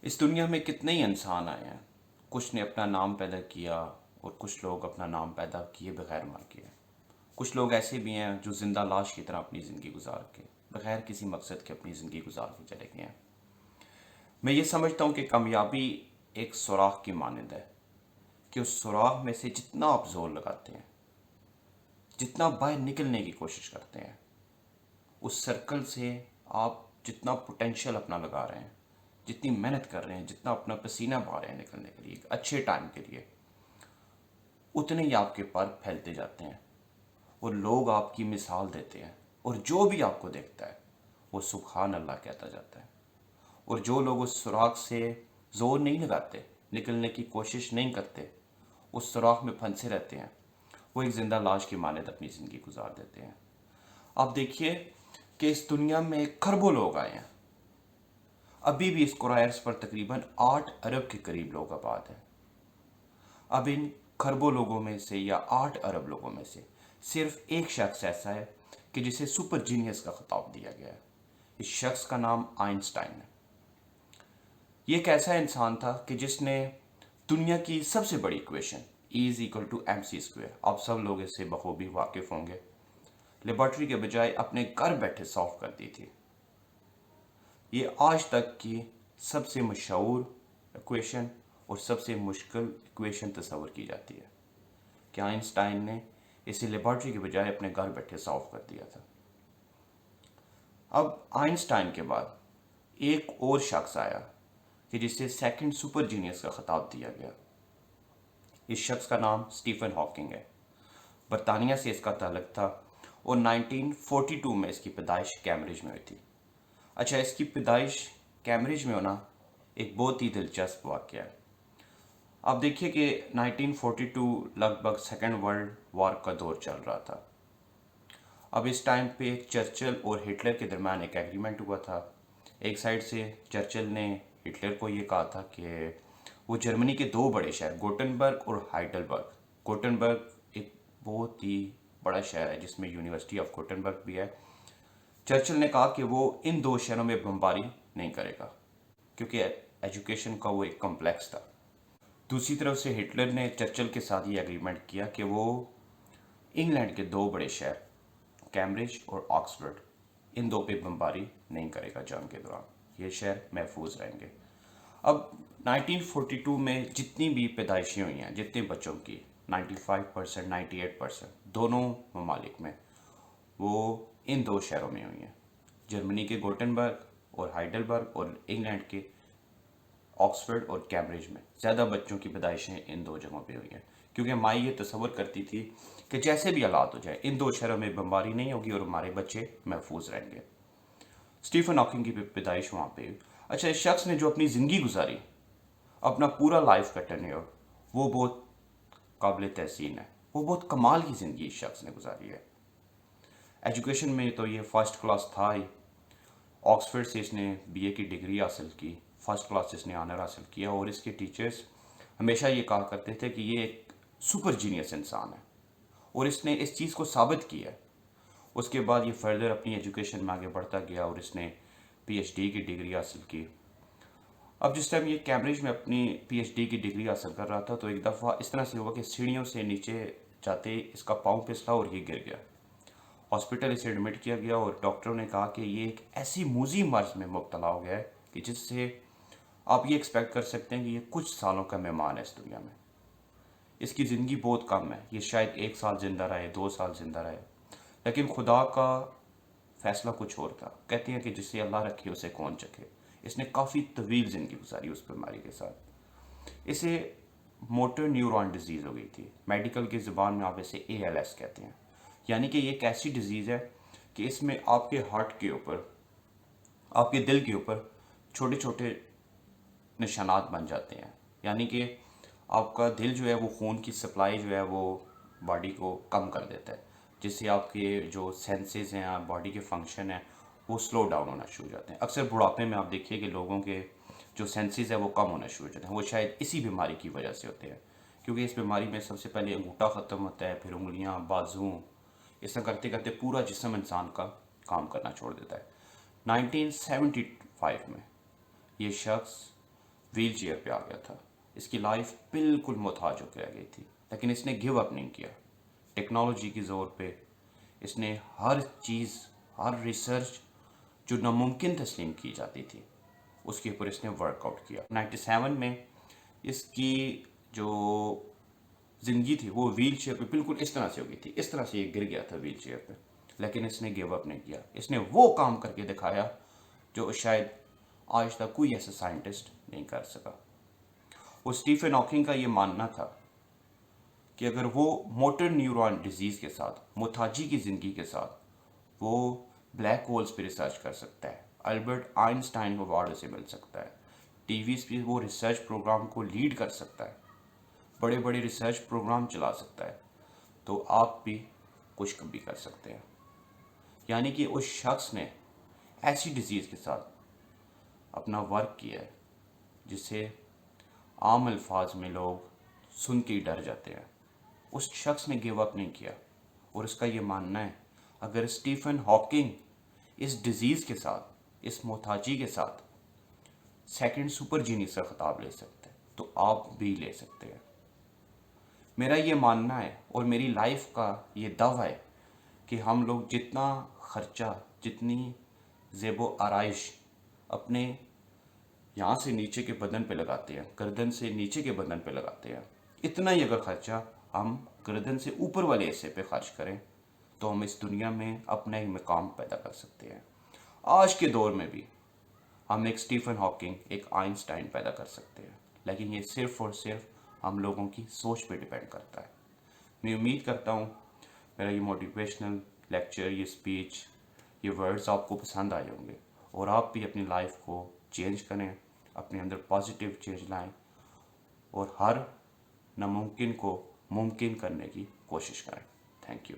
इस दुनिया में कितने ही इंसान आए हैं। कुछ ने अपना नाम पैदा किया और कुछ लोग अपना नाम पैदा किए बगैर मर गए। कुछ लोग ऐसे भी हैं जो जिंदा लाश की तरह अपनी ज़िंदगी गुजार के बगैर किसी मकसद के अपनी ज़िंदगी गुजार के चले गए हैं। मैं ये समझता हूँ कि कामयाबी एक सुराख की मानंद है कि उस सुराख में से जितना आप जोर लगाते हैं, जितना बाहर निकलने की कोशिश करते हैं, उस सर्कल से आप जितना पोटेंशियल अपना लगा रहे हैं, जितनी मेहनत कर रहे हैं, जितना अपना पसीना बहा रहे हैं निकलने के लिए एक अच्छे टाइम के लिए, उतने ही आपके पर फैलते जाते हैं और लोग आपकी मिसाल देते हैं और जो भी आपको देखता है वो सुभान अल्लाह कहता जाता है। और जो लोग उस सुराख से ज़ोर नहीं लगाते, निकलने की कोशिश नहीं करते, उस सुराख में फंसे रहते हैं, वो एक ज़िंदा लाश की मानद अपनी ज़िंदगी गुजार देते हैं। आप देखिए कि इस दुनिया में खरबों लोग आए हैं। अभी भी इस कुरायर्स पर तकरीबन 8 अरब के करीब लोग आबाद हैं। अब इन खरबों लोगों में से या 8 अरब लोगों में से सिर्फ एक शख्स ऐसा है कि जिसे सुपर जीनियस का खिताब दिया गया है। इस शख्स का नाम आइंस्टाइन है। ये एक ऐसा इंसान था कि जिसने दुनिया की सबसे बड़ी equation E is equal to M C square, आप सब लोग इससे बखूबी वाकिफ होंगे, लेबॉर्ट्री के बजाय अपने घर बैठे सॉल्व कर दी थी। ये आज तक की सबसे मशहूर इक्वेशन और सबसे मुश्किल इक्वेशन तस्वर की जाती है कि आइंस्टाइन ने इसे लेबॉर्ट्री के बजाय अपने घर बैठे सॉल्व कर दिया था। अब आइंस्टाइन के बाद एक और शख्स आया कि जिसे सेकंड सुपर जीनियस का खिताब दिया गया। इस शख्स का नाम स्टीफन हॉकिंग है। बरतानिया से इसका ताल्लुक था और 1942 में इसकी पैदाइश कैम्ब्रिज में हुई थी। अच्छा, इसकी पैदाइश कैम्ब्रिज में होना एक बहुत ही दिलचस्प वाक़या है। आप देखिए कि 1942 लगभग सेकेंड वर्ल्ड वॉर का दौर चल रहा था। अब इस टाइम पे चर्चिल और हिटलर के दरम्यान एक एग्रीमेंट हुआ था। एक साइड से चर्चिल ने हिटलर को ये कहा था कि वो जर्मनी के दो बड़े शहर गोटेनबर्ग और हाइडलबर्ग, गोटेनबर्ग एक बहुत ही बड़ा शहर है जिसमें यूनिवर्सिटी ऑफ गोटेनबर्ग भी है। चर्चिल ने कहा कि वो इन दो शहरों में बमबारी नहीं करेगा क्योंकि एजुकेशन का वो एक कॉम्प्लेक्स था। दूसरी तरफ से हिटलर ने चर्चिल के साथ ये एग्रीमेंट किया कि वो इंग्लैंड के दो बड़े शहर कैम्ब्रिज और ऑक्सफोर्ड, इन दो पे बमबारी नहीं करेगा जंग के दौरान, ये शहर महफूज रहेंगे। अब 1942 में जितनी भी पैदाइशें हुई हैं, जितने बच्चों की 95%, 98% दोनों ममालिक में, वो इन दो शहरों में हुई हैं, जर्मनी के गोटेनबर्ग और हाइडलबर्ग और इंग्लैंड के ऑक्सफोर्ड और कैम्ब्रिज में ज़्यादा बच्चों की पैदाइशें इन दो जगहों पे हुई हैं क्योंकि माई ये तस्वर करती थी कि जैसे भी हालात हो जाए इन दो शहरों में बमबारी नहीं होगी और हमारे बच्चे महफूज रहेंगे। स्टीफन हॉकिंग की पैदाइश वहाँ पे हुई। अच्छा, इस शख्स ने जो अपनी ज़िंदगी गुजारी, अपना पूरा लाइफ का टेन्योर, वो बहुत काबिल तहसीन है। वो बहुत कमाल की ज़िंदगी इस शख्स ने गुजारी है। एजुकेशन में तो ये फर्स्ट क्लास था ही। ऑक्सफोर्ड से इसने बीए की डिग्री हासिल की, फर्स्ट क्लास से इसने ऑनर हासिल किया और इसके टीचर्स हमेशा ये कहा करते थे कि ये एक सुपर जीनियस इंसान है और इसने इस चीज़ को साबित किया है। उसके बाद ये फर्दर अपनी एजुकेशन में आगे बढ़ता गया और इसने पीएचडी की डिग्री हासिल की। अब जिस टाइम ये कैम्ब्रिज में अपनी पीएचडी की डिग्री हासिल कर रहा था तो एक दफ़ा इस तरह से हुआ कि सीढ़ियों से नीचे जाते इसका पाँव फिसला और ये गिर गया। हॉस्पिटल इसे एडमिट किया गया और डॉक्टरों ने कहा कि ये एक ऐसी मूजी मर्ज में मुब्तला हो गया है कि जिससे आप ये एक्सपेक्ट कर सकते हैं कि ये कुछ सालों का मेहमान है इस दुनिया में। इसकी ज़िंदगी बहुत कम है, ये शायद 1 साल ज़िंदा रहे, 2 साल ज़िंदा रहे, लेकिन खुदा का फैसला कुछ और था। कहते हैं कि जिसे अल्लाह रखे उसे कौन चखे। इसने काफ़ी तवील ज़िंदगी गुजारी उस बीमारी के साथ। इसे मोटर न्यूरॉन डिजीज़ हो गई थी। मेडिकल की ज़ुबान में आप इसे ALS कहते हैं। यानी कि ये एक ऐसी डिजीज़ है कि इसमें आपके हार्ट के ऊपर, आपके दिल के ऊपर छोटे छोटे निशानात बन जाते हैं। यानी कि आपका दिल जो है वो खून की सप्लाई जो है वो बॉडी को कम कर देता है, जिससे आपके जो सेंसेस हैं, बॉडी के फंक्शन हैं, वो स्लो डाउन होना शुरू हो जाते हैं। अक्सर बुढ़ापे में आप देखिए कि लोगों के जो सेंसेस है वो कम होना शुरू हो जाते हैं। वो शायद इसी बीमारी की वजह से होते हैं क्योंकि इस बीमारी में सबसे पहले अंगूठा ख़त्म होता है, फिर उंगलियां, बाजू, इस तरह करते करते पूरा जिस्म इंसान का काम करना छोड़ देता है। 1975 में ये शख्स व्हील चेयर पे आ गया था। इसकी लाइफ बिल्कुल मुताज होकर रह गई थी, लेकिन इसने गिव अप नहीं किया। टेक्नोलॉजी के ज़ोर पे इसने हर चीज़, हर रिसर्च जो नामुमकिन तस्लीम की जाती थी, उसके ऊपर इसने वर्कआउट किया। 97 में इसकी जो ज़िंदगी थी वो व्हील चेयर पे बिल्कुल इस तरह से हो गई थी, इस तरह से ये गिर गया था व्हील चेयर पे, लेकिन इसने गिव अप नहीं किया। इसने वो काम करके दिखाया जो शायद आज तक कोई ऐसा साइंटिस्ट नहीं कर सका। वो स्टीफन हॉकिंग का ये मानना था कि अगर वो मोटर न्यूरॉन डिजीज़ के साथ, मुथाजी की ज़िंदगी के साथ, वो ब्लैक होल्स पे रिसर्च कर सकता है, अल्बर्ट आइंस्टाइन को अवार्ड उसे मिल सकता है, टीवी पे वो रिसर्च प्रोग्राम को लीड कर सकता है, बड़े बड़े रिसर्च प्रोग्राम चला सकता है, तो आप भी कुछ भी कर सकते हैं। यानी कि उस शख्स ने ऐसी डिजीज़ के साथ अपना वर्क किया है जिसे आम अल्फाज में लोग सुन के ही डर जाते हैं। उस शख्स ने गिव अप नहीं किया, और उसका ये मानना है अगर स्टीफन हॉकिंग इस डिज़ीज़ के साथ, इस मोथाजी के साथ सेकंड सुपर जीनियस का खिताब ले सकते हैं, तो आप भी ले सकते हैं। मेरा ये मानना है और मेरी लाइफ का ये दावा है कि हम लोग जितना खर्चा, जितनी ज़ेबो आराइश अपने यहाँ से नीचे के बदन पे लगाते हैं, गर्दन से नीचे के बदन पे लगाते हैं, इतना ही अगर खर्चा हम गर्दन से ऊपर वाले हिस्से पे खर्च करें, तो हम इस दुनिया में अपना ही मकाम पैदा कर सकते हैं। आज के दौर में भी हम एक स्टीफन हॉकिंग, एक आइंस्टाइन पैदा कर सकते हैं, लेकिन ये सिर्फ़ और सिर्फ हम लोगों की सोच पे डिपेंड करता है। मैं उम्मीद करता हूँ मेरा ये मोटिवेशनल लेक्चर, ये स्पीच, ये वर्ड्स आपको पसंद आए होंगे, और आप भी अपनी लाइफ को चेंज करें, अपने अंदर पॉजिटिव चेंज लाएं, और हर नामुमकिन को मुमकिन करने की कोशिश करें। Thank you.